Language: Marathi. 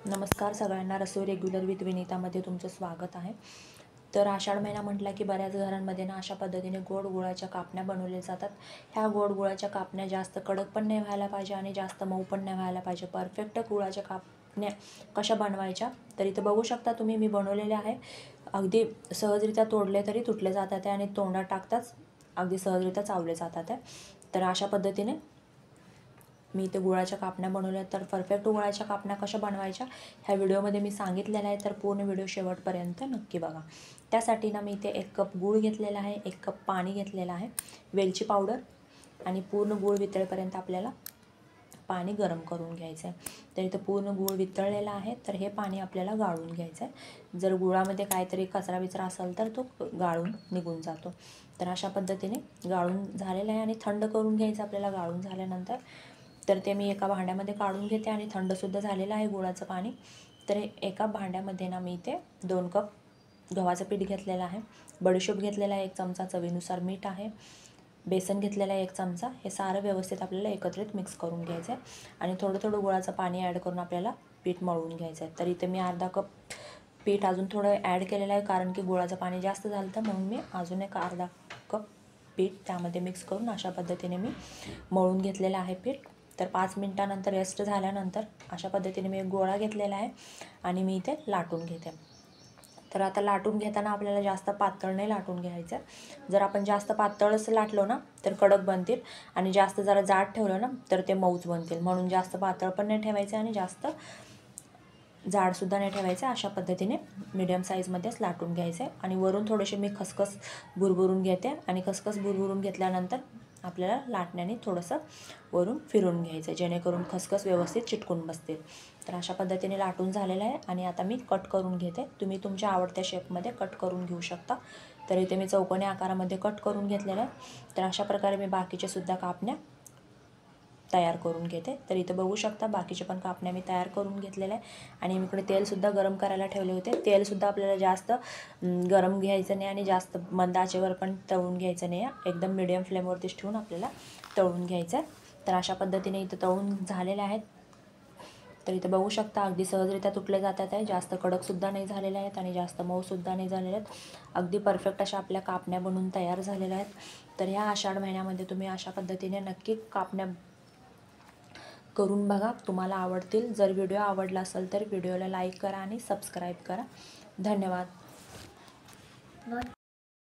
नमस्कार सगळ्यांना, रसोई रेग्युलर विथ विनीतामध्ये तुमचं स्वागत आहे. तर आषाढ महिना म्हटला की बऱ्याच घरांमध्ये ना अशा पद्धतीने गोड गुळाच्या कापण्या बनवल्या जातात. ह्या गोड गुळाच्या कापण्या जास्त कडक पण नाही व्हायला पाहिजे आणि जास्त मऊ पण नाही व्हायला पाहिजे. परफेक्ट गुळाच्या कापण्या कशा बनवायच्या तर इथं बघू शकता तुम्ही, मी बनवलेले आहे. अगदी सहजरित्या तोडले तरी तुटले जातात आहे आणि तोंडात टाकताच अगदी सहजरित्या चावले जातात आहे. तर अशा पद्धतीने मी इथे गुळाच्या कापण्या बनवल्या. तर परफेक्ट गुळाच्या कापण्या कशा बनवायच्या ह्या व्हिडिओमध्ये मी सांगितलेलं आहे, तर पूर्ण व्हिडिओ शेवटपर्यंत नक्की बघा. त्यासाठी ना मी इथे 1 कप गूळ घेतलेला आहे, 1 कप पाणी घेतलेलं आहे, वेलची पावडर आणि पूर्ण गूळ वितळेपर्यंत आपल्याला पाणी गरम करून घ्यायचं आहे. तर इथं पूर्ण गूळ वितळलेला आहे, तर हे पाणी आपल्याला गाळून घ्यायचं आहे. जर गुळामध्ये काहीतरी कचरा विचरा असेल तर तो गाळून निघून जातो. तर अशा पद्धतीने गाळून झालेला आहे आणि थंड करून घ्यायचं आपल्याला. गाळून झाल्यानंतर तर ते मी एका भांड्यामध्ये काढून घेते आणि थंडसुद्धा झालेलं आहे गुळाचं पाणी. तर एका भांड्यामध्ये ना मी इथे 2 कप गव्हाचं पीठ घेतलेलं आहे, बडीशोप घेतलेला आहे 1 चमचा, चवीनुसार मीठ आहे, बेसन घेतलेलं आहे 1 चमचा. हे सारं व्यवस्थित आपल्याला एकत्रित मिक्स करून घ्यायचं आहे आणि थोडं थोडं गुळाचं पाणी ॲड करून आपल्याला पीठ मळून घ्यायचं आहे. तर इथे मी अर्धा कप पीठ अजून थोडं ॲड केलेलं आहे, कारण की गुळाचं पाणी जास्त झालं तर म्हणून मी अजून एक अर्धा कप पीठ त्यामध्ये मिक्स करून अशा पद्धतीने मी मळून घेतलेलं आहे पीठ. तर 5 मिनटानंतर रेस्ट झाल्यानंतर अशा पद्धतीने मी एक गोळा घेतलेला आहे आणि मी इथे लाटून घेते. तर आता लाटून घेताना आपल्याला जास्त पातळ नाही लाटून घ्यायचं. जर आपण जास्त पातळच लाटलो ना तर कडक बनतील आणि जास्त जरा जाड ठेवलं ना तर ते मऊच बनतील. म्हणून जास्त पातळ पण नाही ठेवायचं आणि जास्त जाडसुद्धा नाही ठेवायचं. अशा पद्धतीने मीडियम साईजमध्येच लाटून घ्यायचं आहे. आणि वरून थोडेसे मी खसखस भुरभुरून घेते आणि खसखस भुरभुरून घेतल्यानंतर आपल्याला लाटण्याने थोडंसं वरून फिरून घ्यायचं, जेणेकरून खसखस व्यवस्थित चिटकून बसतील. तर अशा पद्धतीने लाटून झालेलं आहे आणि आता मी कट करून घेते. तुम्ही तुमच्या आवडत्या शेपमध्ये कट करून घेऊ शकता. तर इथे मी चौकोनी आकारामध्ये कट करून घेतलेलं आहे. तर अशा प्रकारे मी बाकीचे सुद्धा कापण्या तयार करून घेते. तर इथं बघू शकता बाकीचे पण कापण्या मी तयार करून घेतलेल्या आहे. आणि मी इकडे तेलसुद्धा गरम करायला ठेवले होते. तेलसुद्धा आपल्याला जास्त गरम घ्यायचं नाही आणि जास्त मंद आचेवर पण तळून घ्यायचं नाही. एकदम मीडियम फ्लेमवरतीच ठेवून आपल्याला तळून घ्यायचं आहे. तर अशा पद्धतीने इथं तळून झालेले आहेत. तर इथं बघू शकता अगदी सहजरित्या तुटले जातात आहे. जास्त कडकसुद्धा नाही झालेले आहेत आणि जास्त मऊसुद्धा नाही झालेले आहेत. अगदी परफेक्ट अशा आपल्या कापण्या बनवून तयार झालेल्या आहेत. तर ह्या आषाढ महिन्यामध्ये तुम्ही अशा पद्धतीने नक्की कापण्या करून बघा, तुम्हाला आवडतील. जर व्हिडिओ आवडला असेल तर व्हिडिओला लाईक करा आणि सबस्क्राईब करा. धन्यवाद.